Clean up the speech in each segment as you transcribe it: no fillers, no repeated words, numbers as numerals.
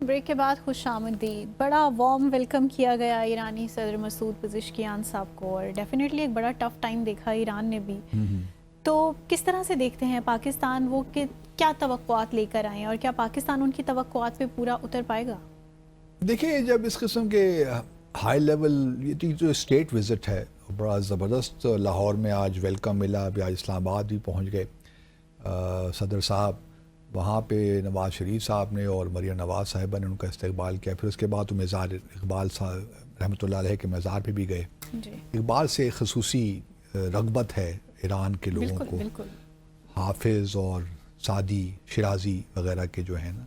Break کے بعد خوش آمدید. بڑا وارم ویلکم کیا گیا ایرانی صدر مسعود پزشکیان صاحب کو، اور ڈیفینیٹلی ایک بڑا ٹف ٹائم دیکھا ایران نے بھی. تو کس طرح سے دیکھتے ہیں پاکستان وہ کہ کیا توقعات لے کر آئیں، اور کیا پاکستان ان کی توقعات پہ پورا اتر پائے گا؟ دیکھیں، جب اس قسم کے ہائی لیول یہ جو اسٹیٹ وزٹ ہے بڑا زبردست، لاہور میں آج ویلکم ملا، ابھی آج اسلام آباد بھی پہنچ گئے صدر صاحب. وہاں پہ نواز شریف صاحب نے اور مریم نواز صاحبہ نے ان کا استقبال کیا. پھر اس کے بعد وہ مزار اقبال صاحب رحمۃ اللہ علیہ کے مزار پہ بھی گئے. جی اقبال سے خصوصی رغبت ہے ایران کے لوگوں کو، بالکل. حافظ اور سعدی شیرازی وغیرہ کے جو ہیں نا،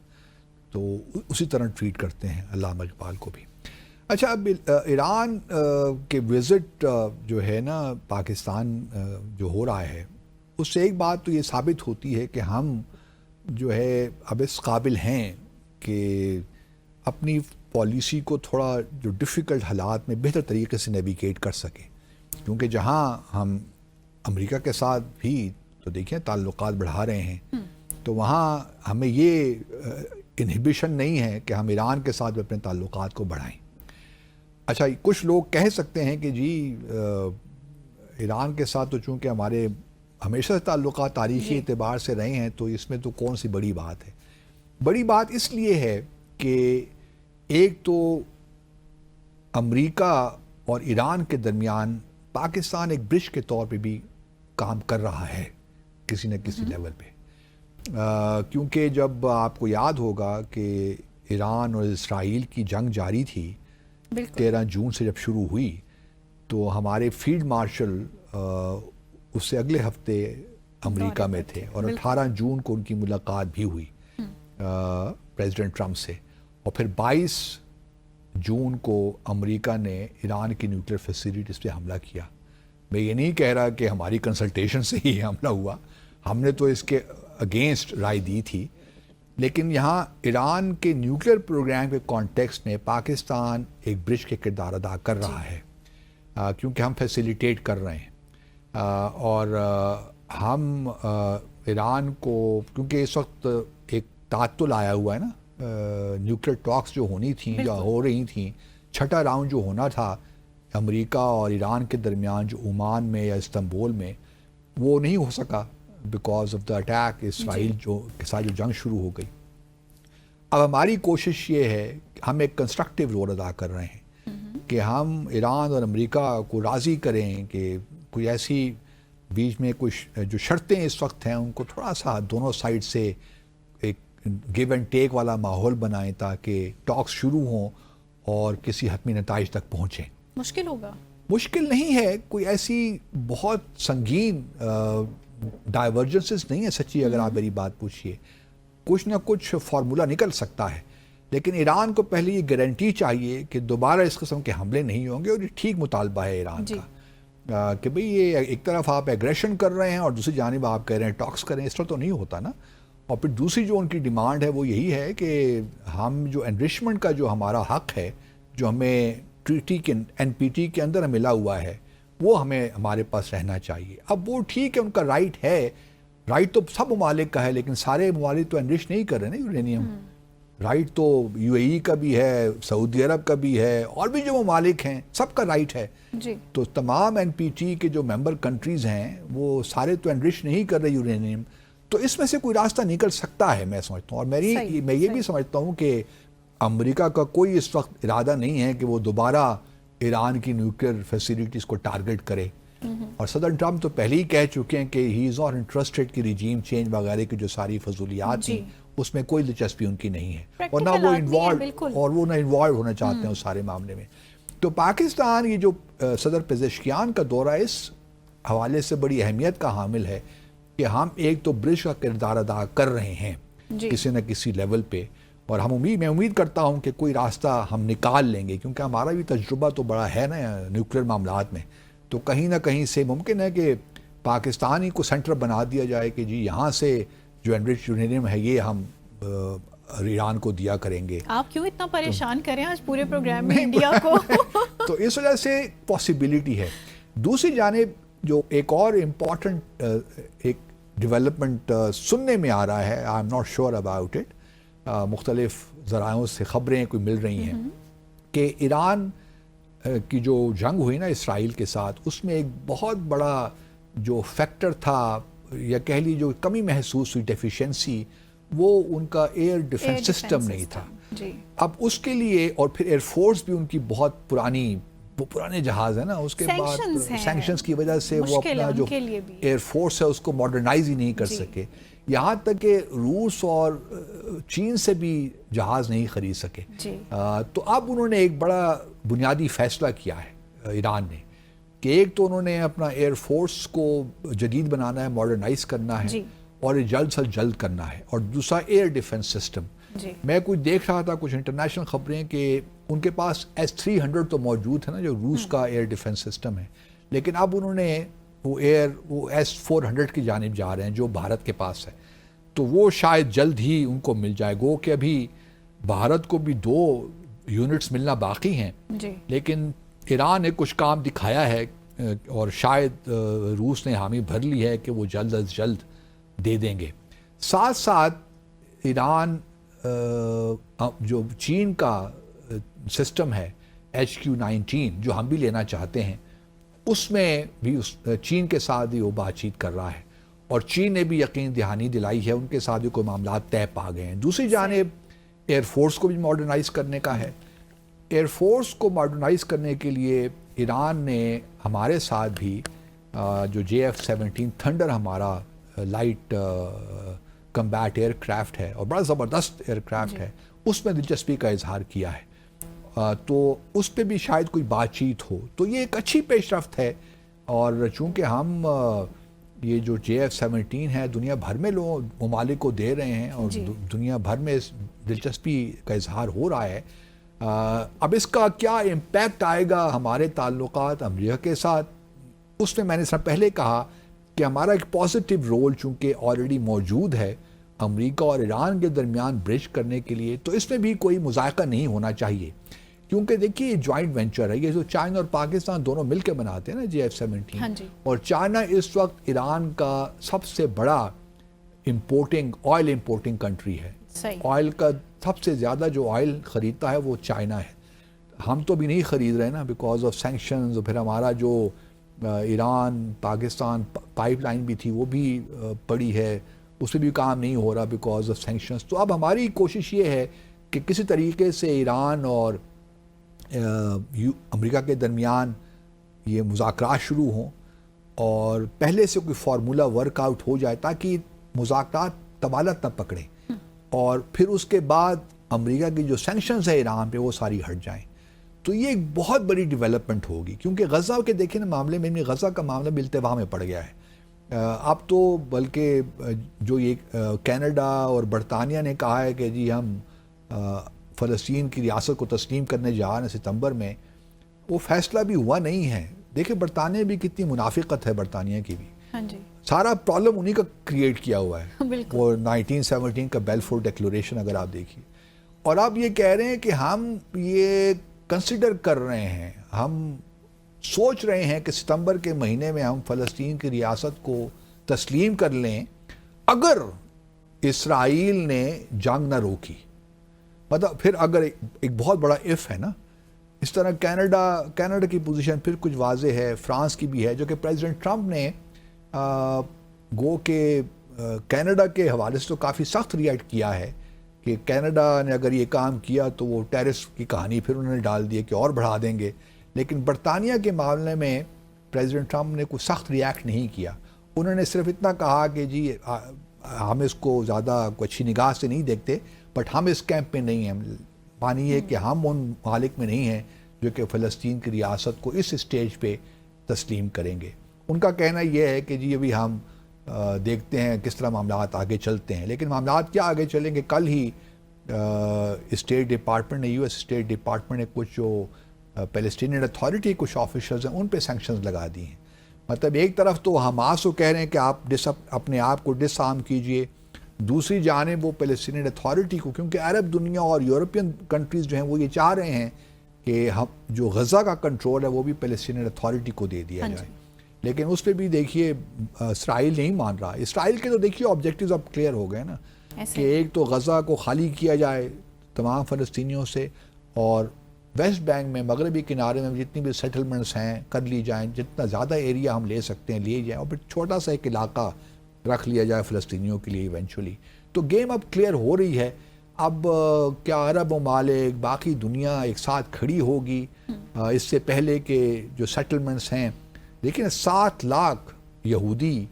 تو اسی طرح ٹریٹ کرتے ہیں علامہ اقبال کو بھی. اچھا، اب ایران کے وزٹ جو ہے نا پاکستان جو ہو رہا ہے، اس سے ایک بات تو یہ ثابت ہوتی ہے کہ ہم جو ہے اب اس قابل ہیں کہ اپنی پالیسی کو تھوڑا جو ڈیفیکلٹ حالات میں بہتر طریقے سے نیویگیٹ کر سکیں. کیونکہ جہاں ہم امریکہ کے ساتھ بھی تو دیکھیں تعلقات بڑھا رہے ہیں، تو وہاں ہمیں یہ انہیبیشن نہیں ہے کہ ہم ایران کے ساتھ بھی اپنے تعلقات کو بڑھائیں. اچھا، کچھ لوگ کہہ سکتے ہیں کہ جی ایران کے ساتھ تو چونکہ ہمارے ہمیشہ سے تعلقات تاریخی اعتبار سے رہے ہیں، تو اس میں تو کون سی بڑی بات ہے. بڑی بات اس لیے ہے کہ ایک تو امریکہ اور ایران کے درمیان پاکستان ایک برج کے طور پہ بھی کام کر رہا ہے کسی نہ کسی لیول پہ. کیونکہ جب آپ کو یاد ہوگا کہ ایران اور اسرائیل کی جنگ جاری تھی 13 جون سے جب شروع ہوئی، تو ہمارے فیلڈ مارشل اس سے اگلے ہفتے امریکہ میں تھے، اور 18 جون کو ان کی ملاقات بھی ہوئی پریزیڈنٹ ٹرمپ سے. اور پھر 22 جون کو امریکہ نے ایران کی نیوکلیر فیسیلیٹیز پہ حملہ کیا. میں یہ نہیں کہہ رہا کہ ہماری کنسلٹیشن سے ہی حملہ ہوا، ہم نے تو اس کے اگینسٹ رائے دی تھی، لیکن یہاں ایران کے نیوکلیر پروگرام کے کانٹیکسٹ میں پاکستان ایک برج کے کردار ادا کر رہا ہے، کیونکہ ہم فیسیلیٹیٹ کر رہے ہیں. اور ہم ایران کو، کیونکہ اس وقت ایک تعطل آیا ہوا ہے نا، نیوکلیر ٹاکس جو ہونی تھیں یا ہو رہی تھیں، چھٹا راؤنڈ جو ہونا تھا امریکہ اور ایران کے درمیان جو عمان میں یا استنبول میں، وہ نہیں ہو سکا بیکاز آف دا اٹیک اسرائیل کے ساتھ جو جنگ شروع ہو گئی. اب ہماری کوشش یہ ہے کہ ہم ایک کنسٹرکٹیو رول ادا کر رہے ہیں کہ ہم ایران اور امریکہ کو راضی کریں کہ کوئی ایسی بیچ میں کچھ جو شرطیں اس وقت ہیں ان کو تھوڑا سا دونوں سائڈ سے ایک گیو اینڈ ٹیک والا ماحول بنائیں، تاکہ ٹاکس شروع ہوں اور کسی حتمی نتائج تک پہنچیں. مشکل ہوگا؟ مشکل نہیں ہے، کوئی ایسی بہت سنگین ڈائیورجنسز نہیں ہے سچی. اگر آپ میری بات پوچھیے، کچھ نہ کچھ فارمولا نکل سکتا ہے، لیکن ایران کو پہلے یہ گارنٹی چاہیے کہ دوبارہ اس قسم کے حملے نہیں ہوں گے. اور یہ ٹھیک مطالبہ ہے ایران کا کہ بھئی یہ ایک طرف آپ ایگریشن کر رہے ہیں اور دوسری جانب آپ کہہ رہے ہیں ٹاکس کریں، اس طرح تو نہیں ہوتا نا. اور پھر دوسری جو ان کی ڈیمانڈ ہے وہ یہی ہے کہ ہم جو انرچمنٹ کا جو ہمارا حق ہے، جو ہمیں ٹریٹی کے این پی ٹی کے اندر ملا ہوا ہے، وہ ہمیں ہمارے پاس رہنا چاہیے. اب وہ ٹھیک ہے، ان کا رائٹ ہے، رائٹ تو سب ممالک کا ہے، لیکن سارے ممالک تو انرچ نہیں کر رہے نا یورینیم. رائٹ تو یو اے ای کا بھی ہے، سعودی عرب کا بھی ہے، اور بھی جو ممالک ہیں سب کا رائٹ ہے. تو تمام این پی ٹی کے جو ممبر کنٹریز ہیں وہ سارے تو انرچ نہیں کر رہے یورینیم. تو اس میں سے کوئی راستہ نکل سکتا ہے، میں سمجھتا ہوں. اور میں یہ بھی سمجھتا ہوں کہ امریکہ کا کوئی اس وقت ارادہ نہیں ہے کہ وہ دوبارہ ایران کی نیوکلیر فیسیلیٹیز کو ٹارگٹ کرے. اور صدر ٹرمپ تو پہلے ہی کہہ چکے ہیں کہ ہی از ناٹ انٹرسٹڈ کہ ریجیم چینج وغیرہ کی جو ساری فضولیات تھیں اس میں کوئی دلچسپی ان کی نہیں ہے، اور نہ وہ انوالو ہونا چاہتے ہیں اس سارے معاملے میں. تو پاکستان یہ جو صدر پزشکیان کا دورہ اس حوالے سے بڑی اہمیت کا حامل ہے کہ ہم ایک تو برج کا کردار ادا کر رہے ہیں کسی نہ کسی لیول پہ. اور میں امید کرتا ہوں کہ کوئی راستہ ہم نکال لیں گے، کیونکہ ہمارا بھی تجربہ تو بڑا ہے نا نیوکلیر معاملات میں. تو کہیں نہ کہیں سے ممکن ہے کہ پاکستان ہی کو سینٹر بنا دیا جائے کہ جی یہاں سے جو انرچ یورینیم ہے یہ ہم ایران کو دیا کریں گے. آپ کیوں اتنا پریشان کریں آج پورے پروگرام میں انڈیا کو؟ تو اس وجہ سے پاسبلٹی ہے. دوسری جانب جو ایک اور امپورٹنٹ ایک ڈیولپمنٹ سننے میں آ رہا ہے، I am not sure about it, مختلف ذرائعوں سے خبریں کوئی مل رہی ہیں کہ ایران کی جو جنگ ہوئی نا اسرائیل کے ساتھ، اس میں ایک بہت بڑا جو فیکٹر تھا یا کہہ لی جو کمی محسوس ہوئی، ڈیفیشنسی، وہ ان کا ایئر ڈیفنس سسٹم نہیں تھا. جی. اب اس کے لیے، اور پھر ایئر فورس بھی ان کی بہت پرانے جہاز ہیں نا، اس کے بعد سینکشنز کی وجہ سے وہ اپنا جو ایئر فورس ہے اس کو ماڈرنائز ہی نہیں کر سکے. یہاں تک کہ روس اور چین سے بھی جہاز نہیں خرید سکے. تو اب انہوں نے ایک بڑا بنیادی فیصلہ کیا ہے ایران نے، کہ ایک تو انہوں نے اپنا ایئر فورس کو جدید بنانا ہے، ماڈرنائز کرنا ہے، اور یہ جلد سے جلد کرنا ہے، اور دوسرا ایئر ڈیفنس سسٹم. میں کچھ دیکھ رہا تھا، کچھ انٹرنیشنل خبریں کہ ان کے پاس S-300 تو موجود ہے نا، جو روس کا ایئر ڈیفنس سسٹم ہے، لیکن اب انہوں نے وہ S-400 کی جانب جا رہے ہیں جو بھارت کے پاس ہے. تو وہ شاید جلد ہی ان کو مل جائے گا، کہ ابھی بھارت کو بھی 2 یونٹس ملنا باقی ہیں. لیکن ایران نے کچھ کام دکھایا ہے، اور شاید روس نے حامی بھر لی ہے کہ وہ جلد از جلد دے دیں گے. ساتھ ساتھ ایران جو چین کا سسٹم ہے HQ-19 جو ہم بھی لینا چاہتے ہیں، اس میں بھی چین کے ساتھ بھی وہ بات چیت کر رہا ہے، اور چین نے بھی یقین دہانی دلائی ہے، ان کے ساتھ بھی کوئی معاملات طے پا گئے ہیں. دوسری جانب ایئر فورس کو بھی ماڈرنائز کرنے کا ہے. ایئر فورس کو ماڈرنائز کرنے کے لیے ایران نے ہمارے ساتھ بھی جو JF-17 تھنڈر ہمارا لائٹ کمبیٹ ایئر کرافٹ ہے، اور بڑا زبردست ایئر کرافٹ ہے، اس میں دلچسپی کا اظہار کیا ہے. تو اس پہ بھی شاید کوئی بات چیت ہو. تو یہ ایک اچھی پیش رفت ہے، اور چونکہ ہم یہ جو JF-17 ہے دنیا بھر میں لوگ ممالک کو دے رہے ہیں، اور دنیا بھر میں دلچسپی کا اظہار ہو رہا ہے. اب اس کا کیا امپیکٹ آئے گا ہمارے تعلقات امریکہ کے ساتھ، اس میں نے اس سے پہلے کہا کہ ہمارا ایک پازیٹیو رول چونکہ آلریڈی موجود ہے امریکہ اور ایران کے درمیان برج کرنے کے لیے، تو اس میں بھی کوئی مذائقہ نہیں ہونا چاہیے. کیونکہ دیکھیے یہ جوائنٹ وینچر ہے، یہ جو چائنا اور پاکستان دونوں مل کے بناتے ہیں نا JF-17، اور چائنا اس وقت ایران کا سب سے بڑا آئل امپورٹنگ کنٹری ہے. آئل کا سب سے زیادہ جو آئل خریدتا ہے وہ چائنا ہے. ہم تو بھی نہیں خرید رہے نا بیکاز آف سینکشنز، اور پھر ہمارا جو ایران پاکستان پائپ لائن بھی تھی وہ بھی پڑی ہے، اس پہ بھی کام نہیں ہو رہا بیکاز آف سینکشنز. تو اب ہماری کوشش یہ ہے کہ کسی طریقے سے ایران اور امریکہ کے درمیان یہ مذاکرات شروع ہوں، اور پہلے سے کوئی فارمولہ ورک آؤٹ ہو جائے تاکہ مذاکرات طوالت نہ پکڑیں، اور پھر اس کے بعد امریکہ کی جو سینکشنز ہے ایران پہ وہ ساری ہٹ جائیں. تو یہ ایک بہت بڑی ڈیولپمنٹ ہوگی، کیونکہ غزہ کے دیکھیں نا معاملے میں، غزہ کا معاملہ بھی التوا میں پڑ گیا ہے. اب تو بلکہ جو یہ کینیڈا اور برطانیہ نے کہا ہے کہ جی ہم فلسطین کی ریاست کو تسلیم کرنے جا رہے ہیں ستمبر میں، وہ فیصلہ بھی ہوا نہیں ہے. دیکھیں برطانیہ بھی کتنی منافقت ہے، برطانیہ کی بھی سارا پرابلم انہی کا کریٹ کیا ہوا ہے. وہ 1917 کا بیلفور ڈیکلریشن اگر آپ دیکھیے، اور آپ یہ کہہ رہے ہیں کہ ہم یہ کنسیڈر کر رہے ہیں، ہم سوچ رہے ہیں کہ ستمبر کے مہینے میں ہم فلسطین کی ریاست کو تسلیم کر لیں اگر اسرائیل نے جنگ نہ روکی. مطلب پھر اگر ایک بہت بڑا ایف ہے نا. اس طرح کینیڈا کی پوزیشن پھر کچھ واضح ہے، فرانس کی بھی ہے، جو کہ پریزیڈنٹ ٹرمپ نے گو کہ کینیڈا کے حوالے سے تو کافی سخت ریئیکٹ کیا ہے کہ کینیڈا نے اگر یہ کام کیا تو وہ ٹیرس کی کہانی پھر انہوں نے ڈال دی کہ اور بڑھا دیں گے. لیکن برطانیہ کے معاملے میں پریزیڈنٹ ٹرمپ نے کوئی سخت ریئیکٹ نہیں کیا. انہوں نے صرف اتنا کہا کہ جی ہم اس کو زیادہ کوئی اچھی نگاہ سے نہیں دیکھتے، بٹ ہم اس کیمپ میں نہیں ہیں. مانی یہ کہ ہم ان ممالک میں نہیں ہیں جو کہ فلسطین کی ریاست کو اس اسٹیج پہ تسلیم کریں گے. ان کا کہنا یہ ہے کہ جی ابھی ہم دیکھتے ہیں کس طرح معاملات آگے چلتے ہیں. لیکن معاملات کیا آگے چلیں گے؟ کل ہی اسٹیٹ ڈپارٹمنٹ نے، US اسٹیٹ ڈپارٹمنٹ نے کچھ جو پیلسٹینین اتھارٹی کچھ آفیشلز ہیں ان پہ سینکشنز لگا دی ہیں. مطلب ایک طرف تو حماس کو کہہ رہے ہیں کہ آپ اپنے آپ کو ڈس آرم کیجئے، دوسری جانب وہ پیلسٹینین اتھارٹی کو، کیونکہ عرب دنیا اور یورپین کنٹریز جو ہیں وہ یہ چاہ رہے ہیں کہ ہم جو غزہ کا کنٹرول ہے وہ بھی پیلسٹینین اتھارٹی کو دے دیا جائے. لیکن اس پہ بھی دیکھیے اسرائیل نہیں مان رہا. اسرائیل کے تو دیکھیے آبجیکٹیوز اب کلیئر ہو گئے نا کہ ایک تو غزہ کو خالی کیا جائے تمام فلسطینیوں سے، اور ویسٹ بینک میں مغربی کنارے میں جتنی بھی سیٹلمنٹس ہیں کر لی جائیں، جتنا زیادہ ایریا ہم لے سکتے ہیں لیے جائیں، اور پھر چھوٹا سا ایک علاقہ رکھ لیا جائے فلسطینیوں کے لیے ایونچولی. تو گیم اب کلیئر ہو رہی ہے. اب کیا عرب ممالک باقی دنیا ایک ساتھ کھڑی ہوگی اس سے پہلے کہ جو سیٹلمنٹس ہیں، لیکن 7 لاکھ یہودی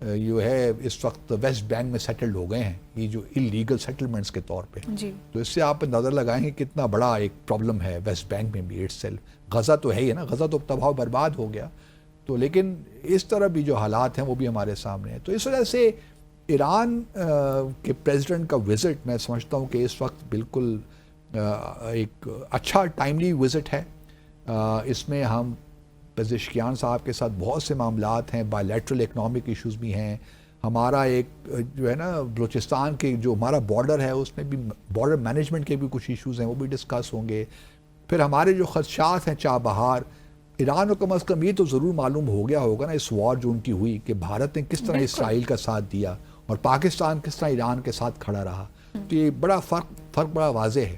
جو ہے اس وقت ویسٹ بینک میں سیٹلڈ ہو گئے ہیں، یہ جو اللیگل سیٹلمنٹس کے طور پہ. جی. تو اس سے آپ نظر لگائیں گے کتنا بڑا ایک پرابلم ہے ویسٹ بینک میں بھی اٹ سیلف. غزہ تو ہے ہی نا، غزہ تو تباہ و برباد ہو گیا، تو لیکن اس طرح بھی جو حالات ہیں وہ بھی ہمارے سامنے ہیں. تو اس وجہ سے ایران کے پریزیڈنٹ کا وزٹ میں سمجھتا ہوں کہ اس وقت بالکل ایک اچھا ٹائملی وزٹ ہے. اس میں ہم پزشکیان صاحب کے ساتھ بہت سے معاملات ہیں، بائی لیٹرل اکنامک ایشوز بھی ہیں. ہمارا ایک جو ہے نا بلوچستان کے جو ہمارا بارڈر ہے اس میں بھی بارڈر مینجمنٹ کے بھی کچھ ایشوز ہیں، وہ بھی ڈسکس ہوں گے. پھر ہمارے جو خدشات ہیں چاہ بہار، ایران کو کم از کم یہ تو ضرور معلوم ہو گیا ہوگا نا اس وار جو ان کی ہوئی کہ بھارت نے کس طرح اسرائیل کا ساتھ دیا اور پاکستان کس طرح ایران کے ساتھ کھڑا رہا. تو یہ بڑا فرق بڑا واضح ہے.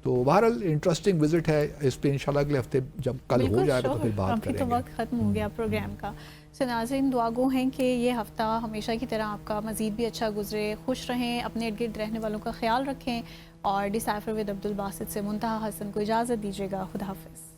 تو بہرحال انٹرسٹنگ وزٹ ہے. اس پہ انشاءاللہ اگلے ہفتے جب کل ہو جائے گا تو پھر بات کریں گے. تو وقت ختم ہو گیا پروگرام کا. سو ناظرین دعا گو ہیں کہ یہ ہفتہ ہمیشہ کی طرح آپ کا مزید بھی اچھا گزرے، خوش رہیں، اپنے ارد گرد رہنے والوں کا خیال رکھیں، اور ڈیسائفر ود عبدالباسط سے منتہا حسن کو اجازت دیجیے گا. خدا حافظ.